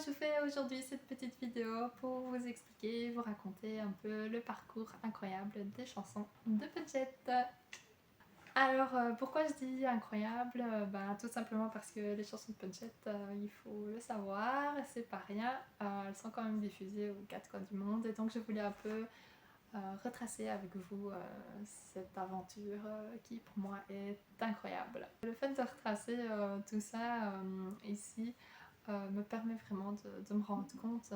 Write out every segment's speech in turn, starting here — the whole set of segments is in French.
je vous fais aujourd'hui cette petite vidéo pour vous expliquer, vous raconter un peu le parcours incroyable des chansons de Punchette. Alors pourquoi je dis incroyable? Tout simplement parce que les chansons de Punchette, il faut le savoir, c'est pas rien, elles sont quand même diffusées aux quatre coins du monde et donc je voulais un peu retracer avec vous cette aventure qui pour moi est incroyable. Le fait de retracer tout ça ici me permet vraiment de me rendre compte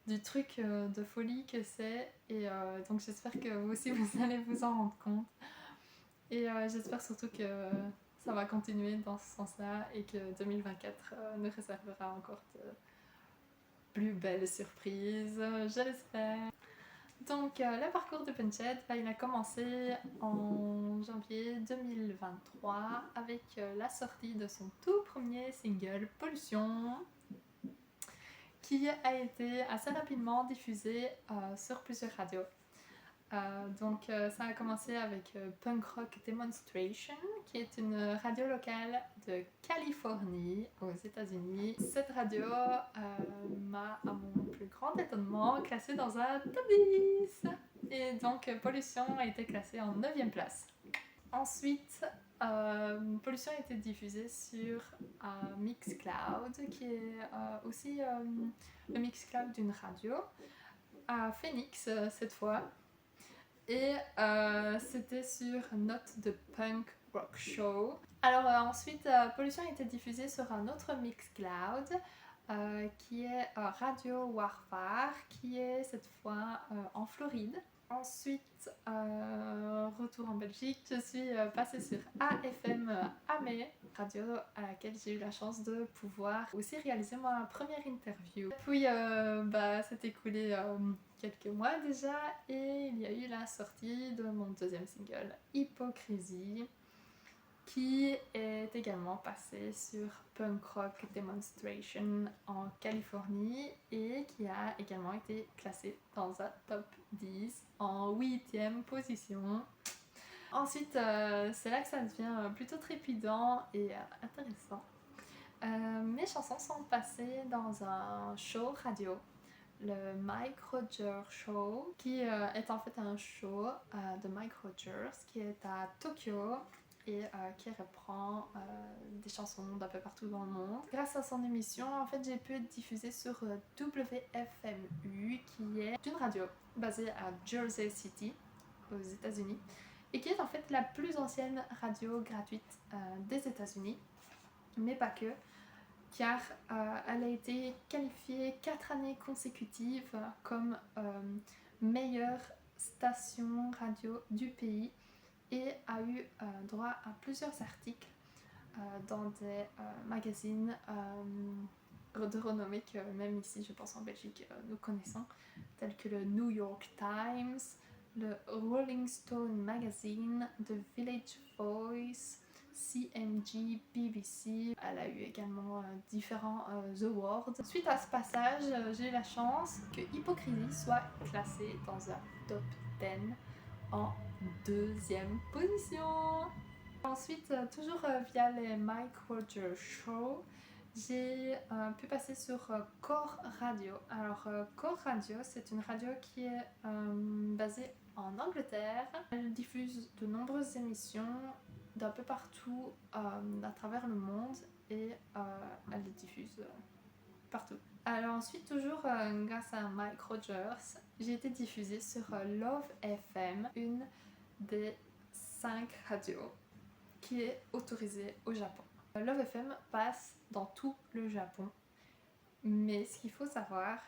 du truc de folie que c'est et donc j'espère que vous aussi vous allez vous en rendre compte et j'espère surtout que ça va continuer dans ce sens-là et que 2024 nous réservera encore de plus belles surprises, je l'espère. Donc le parcours de Punchette, il a commencé en janvier 2023 avec la sortie de son tout premier single Pollution qui a été assez rapidement diffusé sur plusieurs radios. Ça a commencé avec Punk Rock Demonstration, qui est une radio locale de Californie, aux États-Unis. Cette radio m'a, à mon plus grand étonnement, classée dans un top 10. Et donc, Pollution a été classée en 9e place. Ensuite, Pollution a été diffusée sur Mixcloud, qui est aussi le Mixcloud d'une radio, à Phoenix cette fois. Et c'était sur Note de Punk Rock Show. Alors ensuite, Pollution a été diffusée sur un autre Mixcloud qui est Radio Warfare, qui est cette fois en Floride. Ensuite, retour en Belgique, je suis passée sur AFM Amé, radio à laquelle j'ai eu la chance de pouvoir aussi réaliser ma première interview. Puis, s'est écoulé quelques mois déjà et il y a eu la sortie de mon deuxième single, Hypocrisie, qui est également passé sur Punk Rock Demonstration en Californie et qui a également été classé dans un top 10 en 8e position. Ensuite, c'est là que ça devient plutôt trépidant et intéressant. Mes chansons sont passées dans un show radio, le Mike Rogers Show, qui est en fait un show de Mike Rogers qui est à Tokyo et qui reprend des chansons d'un peu partout dans le monde. Grâce à son émission, en fait, j'ai pu être diffusée sur WFMU, qui est une radio basée à Jersey City, aux États-Unis, et qui est en fait la plus ancienne radio gratuite des États-Unis, mais pas que, car elle a été qualifiée 4 années consécutives comme meilleure station radio du pays et a eu droit à plusieurs articles dans des magazines de renommée que même ici, je pense en Belgique, nous connaissons, tels que le New York Times, le Rolling Stone Magazine, The Village Voice, CMG, BBC. Elle a eu également différents awards. Suite à ce passage, j'ai eu la chance que Hypocrisie soit classée dans un top 10 en 2e position. Ensuite, toujours via les Mike Rogers Show, j'ai pu passer sur Core Radio. Alors, Core Radio, c'est une radio qui est basée en Angleterre. Elle diffuse de nombreuses émissions d'un peu partout à travers le monde et elle les diffuse partout. Alors ensuite, toujours grâce à Mike Rogers, j'ai été diffusée sur Love FM, une des 5 radios qui est autorisée au Japon. Love FM passe dans tout le Japon, mais ce qu'il faut savoir,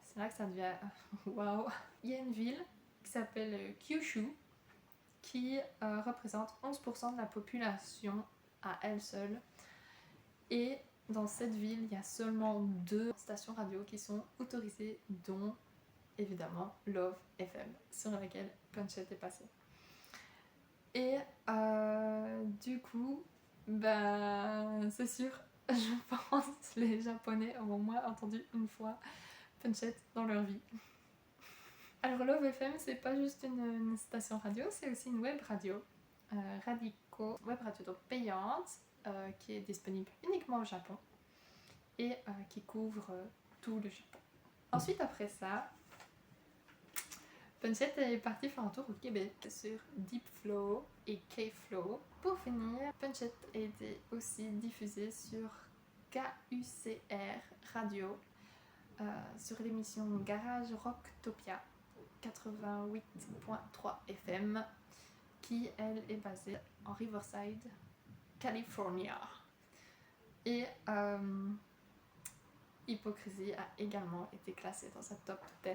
c'est là que ça devient waouh. Il y a une ville qui s'appelle Kyushu qui représente 11% de la population à elle seule, et dans cette ville, il y a seulement 2 stations radio qui sont autorisées, dont évidemment Love FM, sur laquelle Punchette est passée. Et du coup, c'est sûr, je pense les Japonais ont au moins entendu une fois Punchette dans leur vie. Alors Love FM, c'est pas juste une station radio, c'est aussi une web radio, Radico, web radio donc payante, qui est disponible uniquement au Japon. et qui couvre tout le Japon. Ensuite, après ça, Punchette est parti faire un tour au Québec sur Deep Flow et K-Flow. Pour finir, Punchette a été aussi diffusé sur KUCR Radio sur l'émission Garage Rocktopia 88.3 FM qui, elle, est basée en Riverside, California. Et Hypocrisie a également été classée dans sa top 10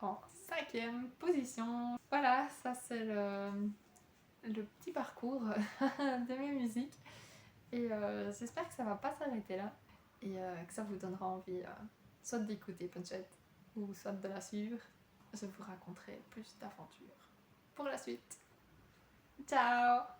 en 5e position. Voilà, ça c'est le petit parcours de mes musiques. Et j'espère que ça va pas s'arrêter là et que ça vous donnera envie soit d'écouter Punchette ou soit de la suivre. Je vous raconterai plus d'aventures pour la suite. Ciao!